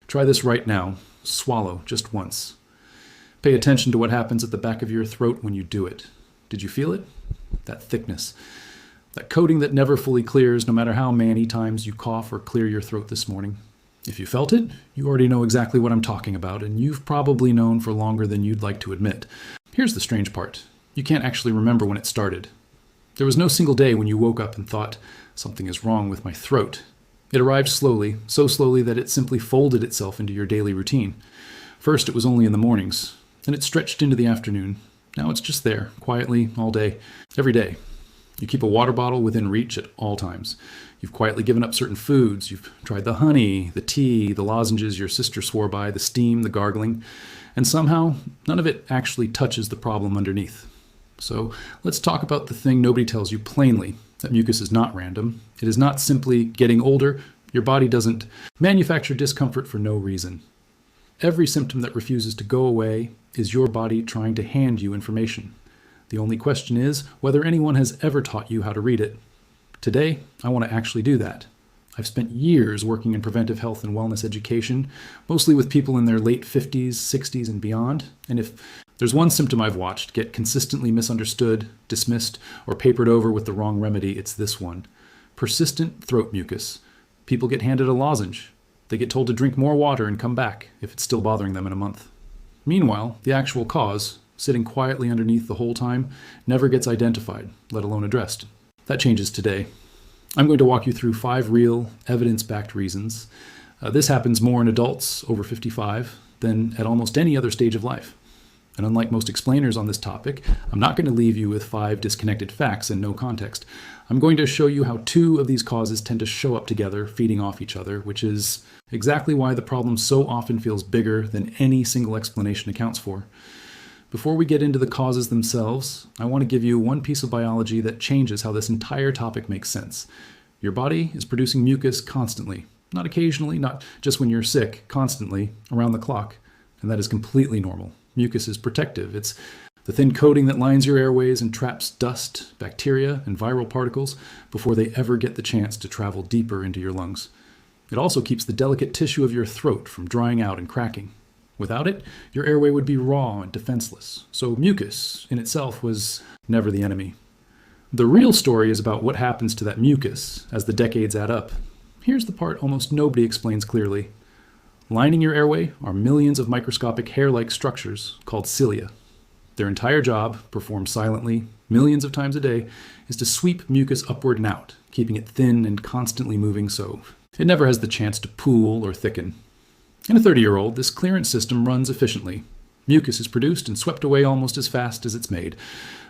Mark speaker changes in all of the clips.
Speaker 1: Try this right now. Swallow just once. Pay attention to what happens at the back of your throat when you do it. Did you feel it? That thickness. That coating that never fully clears, no matter how many times you cough or clear your throat this morning. If you felt it, you already know exactly what I'm talking about, and you've probably known for longer than you'd like to admit. Here's the strange part. You can't actually remember when it started. There was no single day when you woke up and thought, something is wrong with my throat. It arrived slowly, so slowly that it simply folded itself into your daily routine. First, it was only in the mornings. Then it stretched into the afternoon. Now it's just there, quietly, all day, every day. You keep a water bottle within reach at all times. You've quietly given up certain foods. You've tried the honey, the tea, the lozenges your sister swore by, the steam, the gargling. And somehow, none of it actually touches the problem underneath. So let's talk about the thing nobody tells you plainly, that mucus is not random. It is not simply getting older. Your body doesn't manufacture discomfort for no reason. Every symptom that refuses to go away is your body trying to hand you information. The only question is whether anyone has ever taught you how to read it. Today, I want to actually do that. I've spent years working in preventive health and wellness education, mostly with people in their late 50s, 60s, and beyond. And if there's one symptom I've watched get consistently misunderstood, dismissed, or papered over with the wrong remedy, it's this one. Persistent throat mucus. People get handed a lozenge. They get told to drink more water and come back if it's still bothering them in a month. Meanwhile, the actual cause, sitting quietly underneath the whole time, never gets identified, let alone addressed. That changes today. I'm going to walk you through 5 real, evidence-backed reasons. This happens more in adults over 55 than at almost any other stage of life. And unlike most explainers on this topic, I'm not going to leave you with 5 disconnected facts and no context. I'm going to show you how 2 of these causes tend to show up together, feeding off each other, which is exactly why the problem so often feels bigger than any single explanation accounts for. Before we get into the causes themselves, I want to give you one piece of biology that changes how this entire topic makes sense. Your body is producing mucus constantly, not occasionally, not just when you're sick, constantly, around the clock, and that is completely normal. Mucus is protective. It's the thin coating that lines your airways and traps dust, bacteria, and viral particles before they ever get the chance to travel deeper into your lungs. It also keeps the delicate tissue of your throat from drying out and cracking. Without it, your airway would be raw and defenseless. So mucus in itself was never the enemy. The real story is about what happens to that mucus as the decades add up. Here's the part almost nobody explains clearly. Lining your airway are millions of microscopic hair-like structures called cilia. Their entire job, performed silently, millions of times a day, is to sweep mucus upward and out, keeping it thin and constantly moving so it never has the chance to pool or thicken. In a 30-year-old, this clearance system runs efficiently. Mucus is produced and swept away almost as fast as it's made.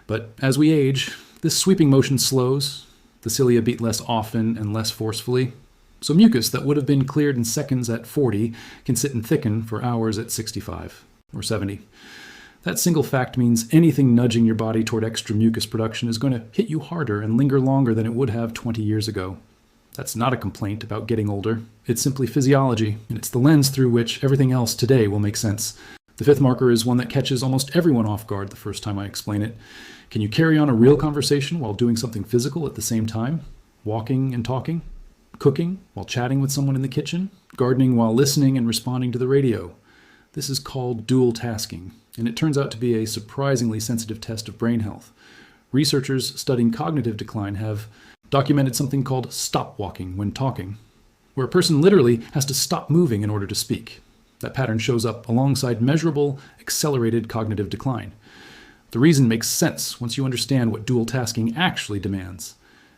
Speaker 1: But as we age, this sweeping motion slows, the cilia beat less often and less forcefully. So mucus that would have been cleared in seconds at 40 can sit and thicken for hours at 65 or 70. That single fact means anything nudging your body toward extra mucus production is going to hit you harder and linger longer than it would have 20 years ago. That's not a complaint about getting older. It's simply physiology, and it's the lens through which everything else today will make sense. The 5th marker is one that catches almost everyone off guard the first time I explain it. Can you carry on a real conversation while doing something physical at the same time? Walking and talking? Cooking while chatting with someone in the kitchen? Gardening while listening and responding to the radio? This is called dual tasking, and it turns out to be a surprisingly sensitive test of brain health. Researchers studying cognitive decline have documented something called stop walking when talking, where a person literally has to stop moving in order to speak. That pattern shows up alongside measurable, accelerated cognitive decline. The reason makes sense once you understand what dual tasking actually demands.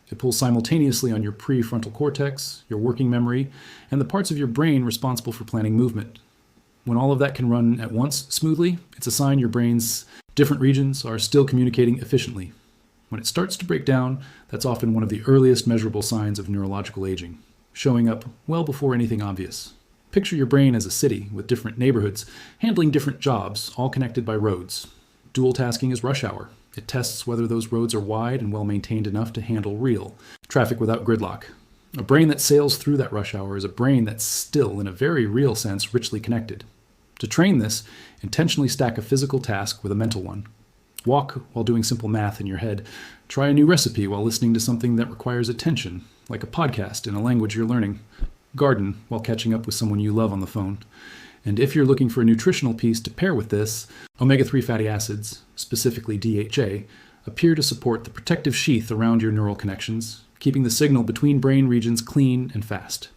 Speaker 1: It pulls simultaneously on your prefrontal cortex, your working memory, and the parts of your brain responsible for planning movement. When all of that can run at once smoothly, it's a sign your brain's different regions are still communicating efficiently. When it starts to break down, that's often one of the earliest measurable signs of neurological aging, showing up well before anything obvious. Picture your brain as a city with different neighborhoods, handling different jobs, all connected by roads. Dual tasking is rush hour. It tests whether those roads are wide and well maintained enough to handle real traffic without gridlock. A brain that sails through that rush hour is a brain that's still, in a very real sense, richly connected. To train this, intentionally stack a physical task with a mental one. Walk while doing simple math in your head. Try a new recipe while listening to something that requires attention, like a podcast in a language you're learning. garden while catching up with someone you love on the phone. And if you're looking for a nutritional piece to pair with this, omega-3 fatty acids, specifically DHA, appear to support the protective sheath around your neural connections, keeping the signal between brain regions clean and fast.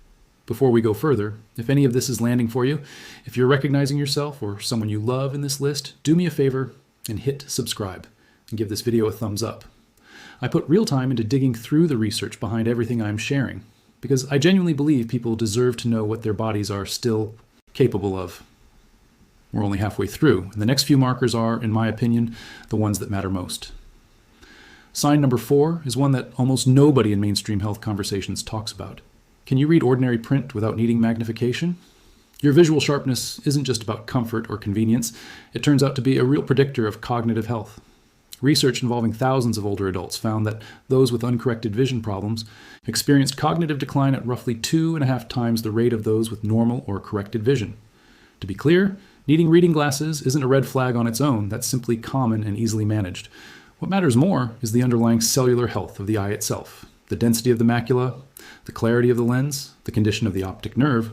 Speaker 1: Before we go further, if any of this is landing for you, if you're recognizing yourself or someone you love in this list, do me a favor and hit subscribe and give this video a thumbs up. I put real time into digging through the research behind everything I'm sharing, because I genuinely believe people deserve to know what their bodies are still capable of. We're only halfway through, and the next few markers are, in my opinion, the ones that matter most. Sign number 4 is one that almost nobody in mainstream health conversations talks about. Can you read ordinary print without needing magnification? Your visual sharpness isn't just about comfort or convenience. It turns out to be a real predictor of cognitive health. Research involving thousands of older adults found that those with uncorrected vision problems experienced cognitive decline at roughly 2.5 times the rate of those with normal or corrected vision. To be clear, needing reading glasses isn't a red flag on its own. That's simply common and easily managed. What matters more is the underlying cellular health of the eye itself, the density of the macula, the clarity of the lens, the condition of the optic nerve.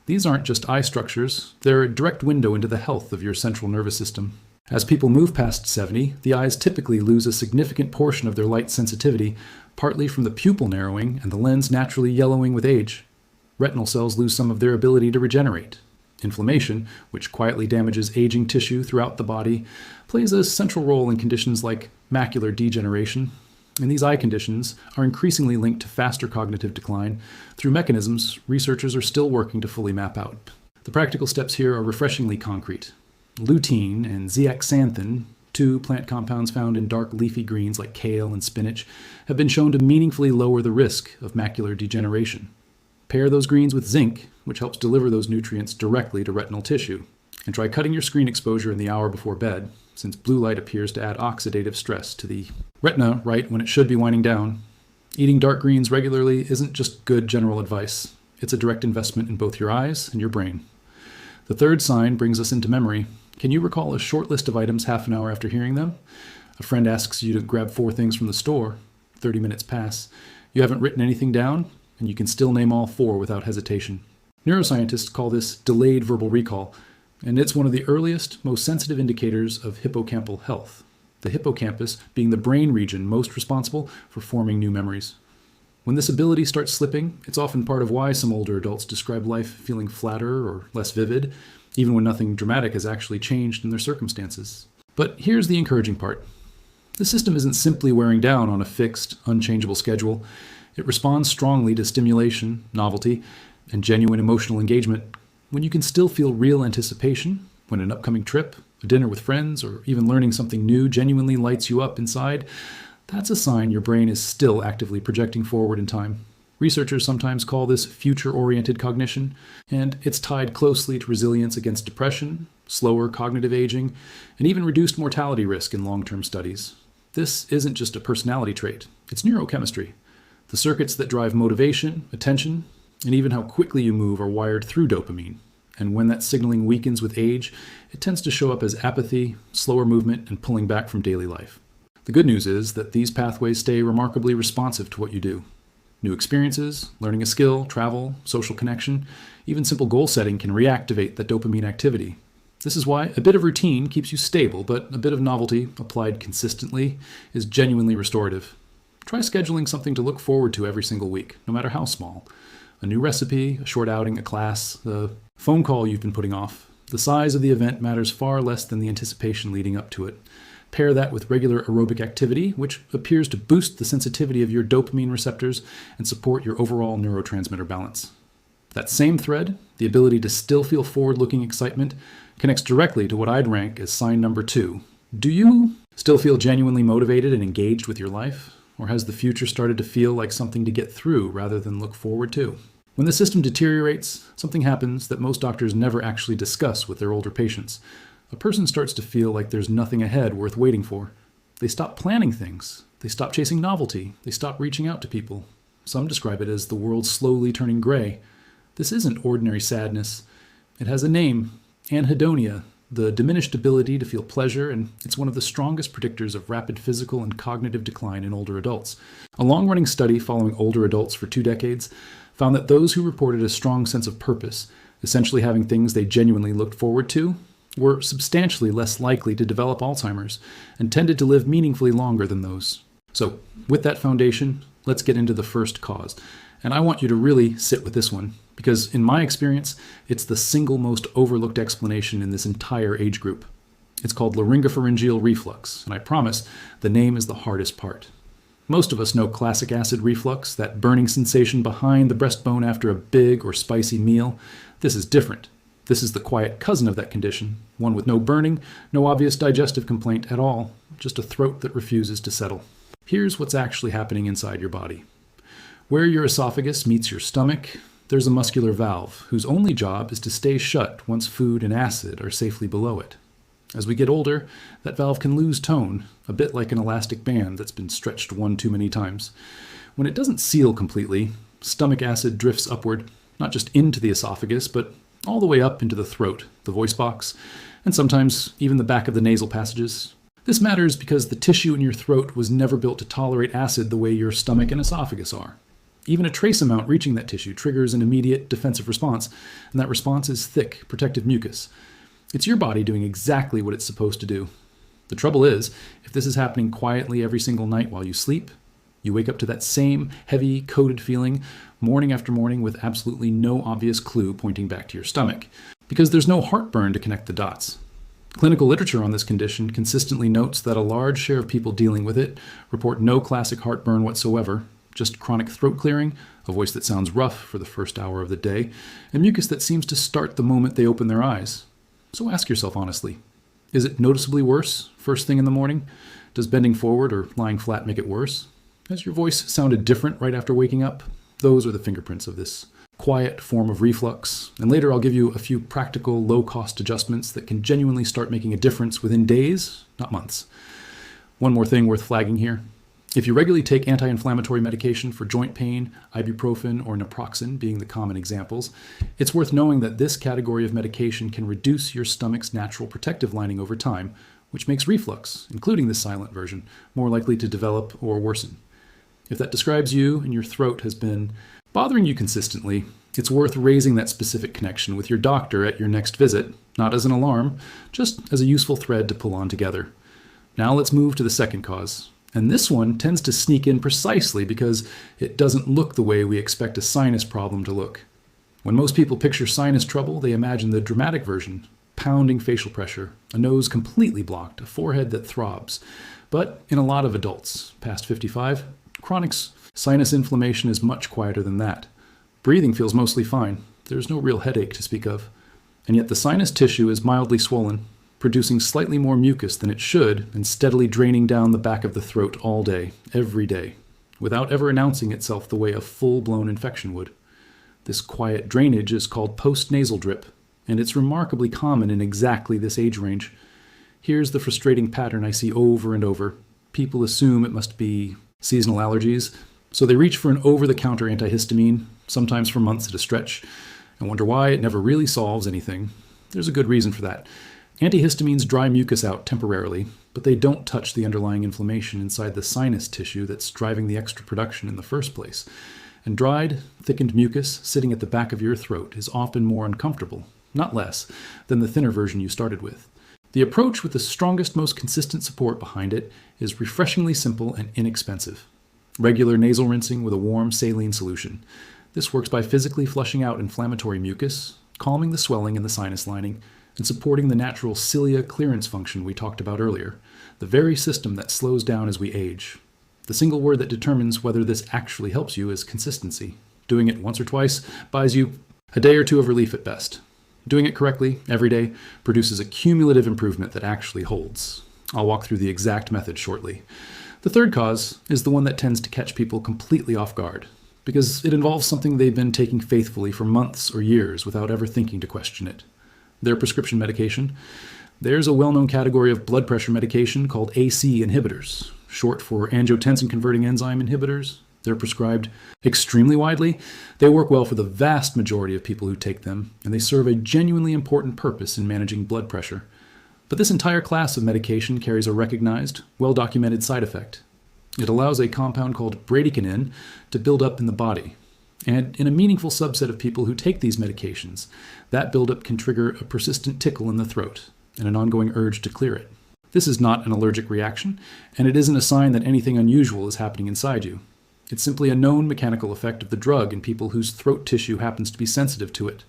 Speaker 1: These aren't just eye structures, they're a direct window into the health of your central nervous system. As people move past 70, the eyes typically lose a significant portion of their light sensitivity, partly from the pupil narrowing and the lens naturally yellowing with age. Retinal cells lose some of their ability to regenerate. Inflammation, which quietly damages aging tissue throughout the body, plays a central role in conditions like macular degeneration. And these eye conditions are increasingly linked to faster cognitive decline through mechanisms researchers are still working to fully map out. The practical steps here are refreshingly concrete. Lutein and zeaxanthin, 2 plant compounds found in dark leafy greens like kale and spinach, have been shown to meaningfully lower the risk of macular degeneration. Pair those greens with zinc, which helps deliver those nutrients directly to retinal tissue. And try cutting your screen exposure in the hour before bed, since blue light appears to add oxidative stress to the retina right when it should be winding down. Eating dark greens regularly isn't just good general advice. It's a direct investment in both your eyes and your brain. The third sign brings us into memory. Can you recall a short list of items half an hour after hearing them? A friend asks you to grab 4 things from the store. 30 minutes pass. You haven't written anything down, and you can still name all 4 without hesitation. Neuroscientists call this delayed verbal recall, and it's one of the earliest, most sensitive indicators of hippocampal health, the hippocampus being the brain region most responsible for forming new memories. When this ability starts slipping, it's often part of why some older adults describe life feeling flatter or less vivid, even when nothing dramatic has actually changed in their circumstances. But here's the encouraging part. The system isn't simply wearing down on a fixed, unchangeable schedule. It responds strongly to stimulation, novelty, and genuine emotional engagement when you can still feel real anticipation, when an upcoming trip, a dinner with friends, or even learning something new genuinely lights you up inside. That's a sign your brain is still actively projecting forward in time. Researchers sometimes call this future-oriented cognition, and it's tied closely to resilience against depression, slower cognitive aging, and even reduced mortality risk in long-term studies. This isn't just a personality trait, it's neurochemistry. The circuits that drive motivation, attention, and even how quickly you move are wired through dopamine. And when that signaling weakens with age, it tends to show up as apathy, slower movement, and pulling back from daily life. The good news is that these pathways stay remarkably responsive to what you do. New experiences, learning a skill, travel, social connection, even simple goal setting can reactivate that dopamine activity. This is why a bit of routine keeps you stable, but a bit of novelty, applied consistently, is genuinely restorative. Try scheduling something to look forward to every single week, no matter how small. A new recipe, a short outing, a class, the phone call you've been putting off. The size of the event matters far less than the anticipation leading up to it. Pair that with regular aerobic activity, which appears to boost the sensitivity of your dopamine receptors and support your overall neurotransmitter balance. That same thread, the ability to still feel forward-looking excitement, connects directly to what I'd rank as sign number 2. Do you still feel genuinely motivated and engaged with your life? Or has the future started to feel like something to get through rather than look forward to? When the system deteriorates, something happens that most doctors never actually discuss with their older patients. A person starts to feel like there's nothing ahead worth waiting for. They stop planning things. They stop chasing novelty. They stop reaching out to people. Some describe it as the world slowly turning gray. This isn't ordinary sadness. It has a name, anhedonia, the diminished ability to feel pleasure, and it's one of the strongest predictors of rapid physical and cognitive decline in older adults. A long-running study following older adults for 2 decades found that those who reported a strong sense of purpose, essentially having things they genuinely looked forward to, were substantially less likely to develop Alzheimer's and tended to live meaningfully longer than those. So, with that foundation, let's get into the first cause. And I want you to really sit with this one, because in my experience, it's the single most overlooked explanation in this entire age group. It's called laryngopharyngeal reflux, and I promise the name is the hardest part. Most of us know classic acid reflux, that burning sensation behind the breastbone after a big or spicy meal. This is different. This is the quiet cousin of that condition, one with no burning, no obvious digestive complaint at all, just a throat that refuses to settle. Here's what's actually happening inside your body. Where your esophagus meets your stomach, there's a muscular valve whose only job is to stay shut once food and acid are safely below it. As we get older, that valve can lose tone, a bit like an elastic band that's been stretched one too many times. When it doesn't seal completely, stomach acid drifts upward, not just into the esophagus, but all the way up into the throat, the voice box, and sometimes even the back of the nasal passages. This matters because the tissue in your throat was never built to tolerate acid the way your stomach and esophagus are. Even a trace amount reaching that tissue triggers an immediate defensive response, and that response is thick, protective mucus. It's your body doing exactly what it's supposed to do. The trouble is, if this is happening quietly every single night while you sleep, you wake up to that same heavy, coated feeling morning after morning with absolutely no obvious clue pointing back to your stomach, because there's no heartburn to connect the dots. Clinical literature on this condition consistently notes that a large share of people dealing with it report no classic heartburn whatsoever, just chronic throat clearing, a voice that sounds rough for the first hour of the day, and mucus that seems to start the moment they open their eyes. So ask yourself honestly, is it noticeably worse first thing in the morning? Does bending forward or lying flat make it worse? Has your voice sounded different right after waking up? Those are the fingerprints of this quiet form of reflux. And later I'll give you a few practical, low-cost adjustments that can genuinely start making a difference within days, not months. One more thing worth flagging here. If you regularly take anti-inflammatory medication for joint pain, ibuprofen or naproxen being the common examples, it's worth knowing that this category of medication can reduce your stomach's natural protective lining over time, which makes reflux, including the silent version, more likely to develop or worsen. If that describes you and your throat has been bothering you consistently, it's worth raising that specific connection with your doctor at your next visit, not as an alarm, just as a useful thread to pull on together. Now let's move to the second cause. And this one tends to sneak in precisely because it doesn't look the way we expect a sinus problem to look. When most people picture sinus trouble, they imagine the dramatic version, pounding facial pressure, a nose completely blocked, a forehead that throbs. But in a lot of adults, past 55, chronic sinus inflammation is much quieter than that. Breathing feels mostly fine. There's no real headache to speak of. And yet the sinus tissue is mildly swollen, producing slightly more mucus than it should and steadily draining down the back of the throat all day, every day, without ever announcing itself the way a full-blown infection would. This quiet drainage is called postnasal drip, and it's remarkably common in exactly this age range. Here's the frustrating pattern I see over and over. People assume it must be seasonal allergies, so they reach for an over-the-counter antihistamine, sometimes for months at a stretch, and wonder why it never really solves anything. There's a good reason for that. Antihistamines dry mucus out temporarily, but they don't touch the underlying inflammation inside the sinus tissue that's driving the extra production in the first place. And dried, thickened mucus sitting at the back of your throat is often more uncomfortable, not less, than the thinner version you started with. The approach with the strongest, most consistent support behind it is refreshingly simple and inexpensive. Regular nasal rinsing with a warm saline solution. This works by physically flushing out inflammatory mucus, calming the swelling in the sinus lining, and supporting the natural cilia clearance function we talked about earlier, the very system that slows down as we age. The single word that determines whether this actually helps you is consistency. Doing it once or twice buys you a day or two of relief at best. Doing it correctly, every day, produces a cumulative improvement that actually holds. I'll walk through the exact method shortly. The third cause is the one that tends to catch people completely off guard, because it involves something they've been taking faithfully for months or years without ever thinking to question it. Their prescription medication. There's a well-known category of blood pressure medication called AC inhibitors, short for angiotensin-converting enzyme inhibitors. They're prescribed extremely widely. They work well for the vast majority of people who take them, and they serve a genuinely important purpose in managing blood pressure. But this entire class of medication carries a recognized, well-documented side effect. It allows a compound called bradykinin to build up in the body. And in a meaningful subset of people who take these medications, that buildup can trigger a persistent tickle in the throat and an ongoing urge to clear it. This is not an allergic reaction, and it isn't a sign that anything unusual is happening inside you. It's simply a known mechanical effect of the drug in people whose throat tissue happens to be sensitive to it.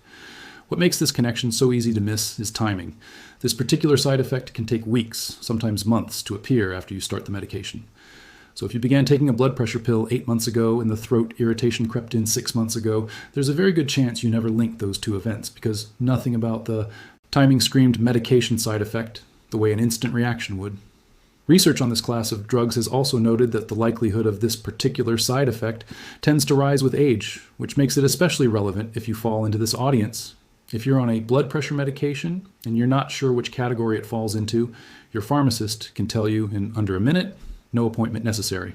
Speaker 1: What makes this connection so easy to miss is timing. This particular side effect can take weeks, sometimes months, to appear after you start the medication. So if you began taking a blood pressure pill 8 months ago and the throat irritation crept in 6 months ago, there's a very good chance you never linked those two events because nothing about the timing screamed medication side effect the way an instant reaction would. Research on this class of drugs has also noted that the likelihood of this particular side effect tends to rise with age, which makes it especially relevant if you fall into this audience. If you're on a blood pressure medication and you're not sure which category it falls into, your pharmacist can tell you in under a minute. No appointment necessary.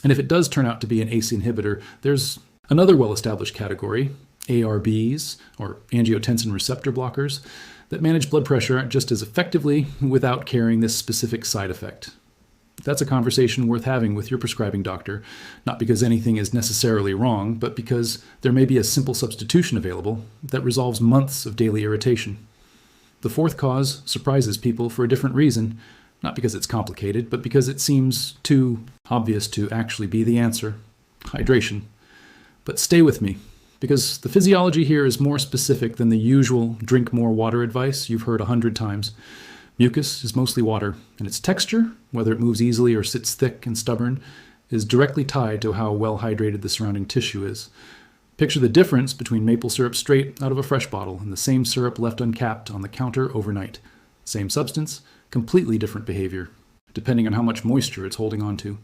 Speaker 1: And if it does turn out to be an ACE inhibitor, there's another well-established category, ARBs, or angiotensin receptor blockers, that manage blood pressure just as effectively without carrying this specific side effect. That's a conversation worth having with your prescribing doctor, not because anything is necessarily wrong, but because there may be a simple substitution available that resolves months of daily irritation. The fourth cause surprises people for a different reason. Not because it's complicated, but because it seems too obvious to actually be the answer. Hydration. But stay with me, because the physiology here is more specific than the usual drink more water advice you've heard 100 times. Mucus is mostly water, and its texture, whether it moves easily or sits thick and stubborn, is directly tied to how well hydrated the surrounding tissue is. Picture the difference between maple syrup straight out of a fresh bottle and the same syrup left uncapped on the counter overnight. Same substance, completely different behavior, depending on how much moisture it's holding on to.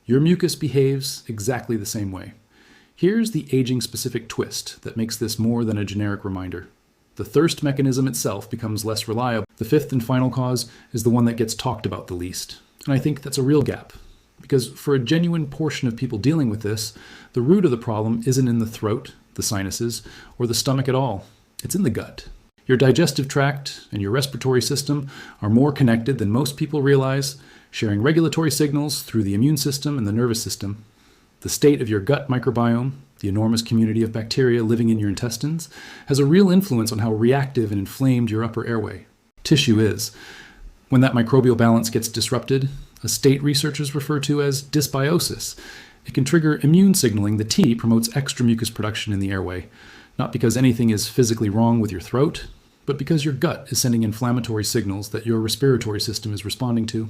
Speaker 1: Your mucus behaves exactly the same way. Here's the aging-specific twist that makes this more than a generic reminder. The thirst mechanism itself becomes less reliable. The fifth and final cause is the one that gets talked about the least. And I think that's a real gap. Because for a genuine portion of people dealing with this, the root of the problem isn't in the throat, the sinuses, or the stomach at all. It's in the gut. Your digestive tract and your respiratory system are more connected than most people realize, sharing regulatory signals through the immune system and the nervous system. The state of your gut microbiome, the enormous community of bacteria living in your intestines, has a real influence on how reactive and inflamed your upper airway tissue is. When that microbial balance gets disrupted, a state researchers refer to as dysbiosis, it can trigger immune signaling. The T promotes extra mucus production in the airway. Not because anything is physically wrong with your throat, but because your gut is sending inflammatory signals that your respiratory system is responding to.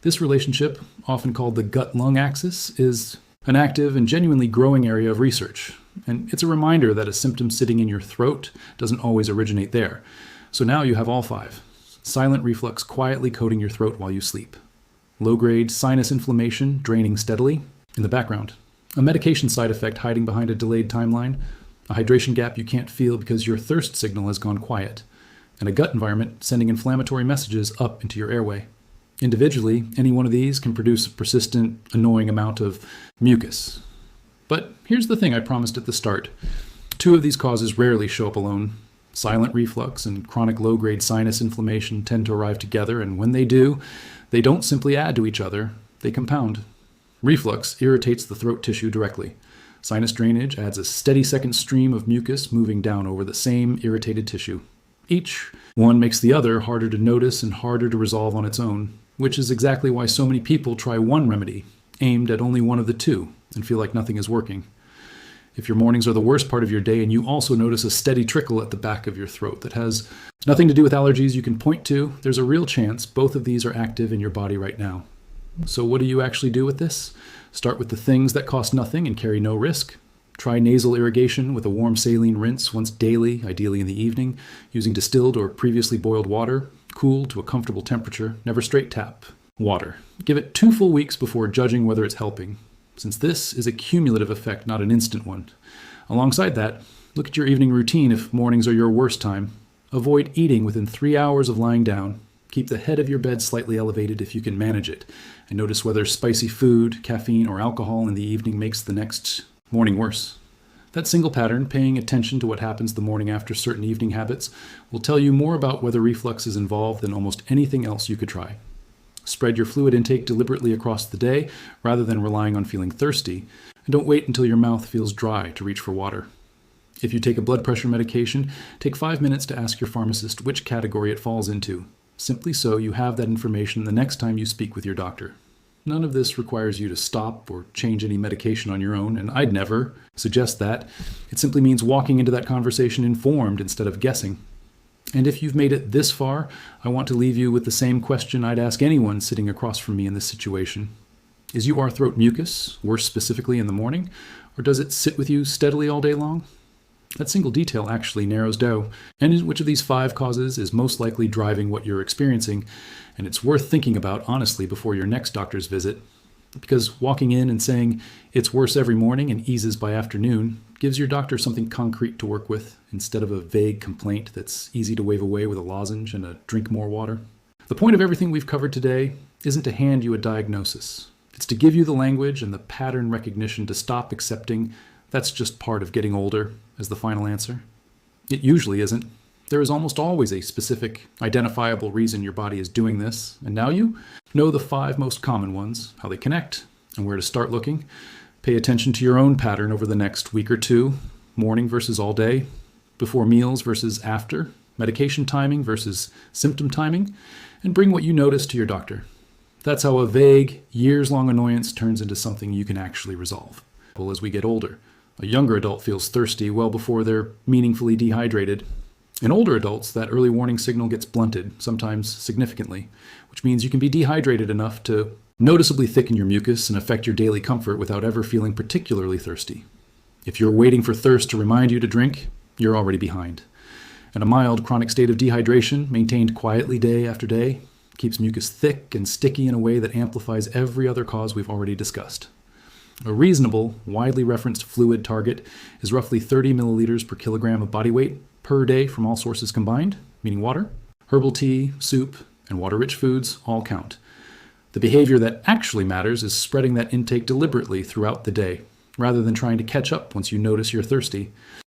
Speaker 1: This relationship, often called the gut-lung axis, is an active and genuinely growing area of research. And it's a reminder that a symptom sitting in your throat doesn't always originate there. So now you have all five. Silent reflux quietly coating your throat while you sleep. Low-grade sinus inflammation draining steadily in the background. A medication side effect hiding behind a delayed timeline. A hydration gap you can't feel because your thirst signal has gone quiet, and a gut environment sending inflammatory messages up into your airway. Individually, any one of these can produce a persistent, annoying amount of mucus. But here's the thing I promised at the start. Two of these causes rarely show up alone. Silent reflux and chronic low-grade sinus inflammation tend to arrive together, and when they do, they don't simply add to each other, they compound. Reflux irritates the throat tissue directly. Sinus drainage adds a steady second stream of mucus moving down over the same irritated tissue. Each one makes the other harder to notice and harder to resolve on its own, which is exactly why so many people try one remedy, aimed at only one of the two, and feel like nothing is working. If your mornings are the worst part of your day and you also notice a steady trickle at the back of your throat that has nothing to do with allergies you can point to, there's a real chance both of these are active in your body right now. So what do you actually do with this? Start with the things that cost nothing and carry no risk. Try nasal irrigation with a warm saline rinse once daily, ideally in the evening, using distilled or previously boiled water, cooled to a comfortable temperature, never straight tap. Water. Give it 2 full weeks before judging whether it's helping, since this is a cumulative effect, not an instant one. Alongside that, look at your evening routine if mornings are your worst time. Avoid eating within 3 hours of lying down. Keep the head of your bed slightly elevated if you can manage it, and notice whether spicy food, caffeine, or alcohol in the evening makes the next morning worse. That single pattern, paying attention to what happens the morning after certain evening habits, will tell you more about whether reflux is involved than almost anything else you could try. Spread your fluid intake deliberately across the day rather than relying on feeling thirsty, and don't wait until your mouth feels dry to reach for water. If you take a blood pressure medication, take 5 minutes to ask your pharmacist which category it falls into, simply so you have that information the next time you speak with your doctor. None of this requires you to stop or change any medication on your own, and I'd never suggest that. It simply means walking into that conversation informed instead of guessing. And if you've made it this far, I want to leave you with the same question I'd ask anyone sitting across from me in this situation. Is your throat mucus, worse specifically in the morning, or does it sit with you steadily all day long? That single detail actually narrows down which of these 5 causes is most likely driving what you're experiencing, and it's worth thinking about honestly before your next doctor's visit, because walking in and saying it's worse every morning and eases by afternoon gives your doctor something concrete to work with instead of a vague complaint that's easy to wave away with a lozenge and a drink more water. The point of everything we've covered today isn't to hand you a diagnosis. It's to give you the language and the pattern recognition to stop accepting that's just part of getting older as the final answer. It usually isn't. There is almost always a specific, identifiable reason your body is doing this, and now you know the 5 most common ones, how they connect, and where to start looking. Pay attention to your own pattern over the next week or 2, morning versus all day, before meals versus after, medication timing versus symptom timing, and bring what you notice to your doctor. That's how a vague, years-long annoyance turns into something you can actually resolve. Well, as we get older, a younger adult feels thirsty well before they're meaningfully dehydrated. In older adults, that early warning signal gets blunted, sometimes significantly, which means you can be dehydrated enough to noticeably thicken your mucus and affect your daily comfort without ever feeling particularly thirsty. If you're waiting for thirst to remind you to drink, you're already behind. And a mild chronic state of dehydration, maintained quietly day after day, keeps mucus thick and sticky in a way that amplifies every other cause we've already discussed. A reasonable, widely referenced fluid target is roughly 30 milliliters per kilogram of body weight per day from all sources combined, meaning water. Herbal tea, soup, and water-rich foods all count. The behavior that actually matters is spreading that intake deliberately throughout the day, rather than trying to catch up once you notice you're thirsty.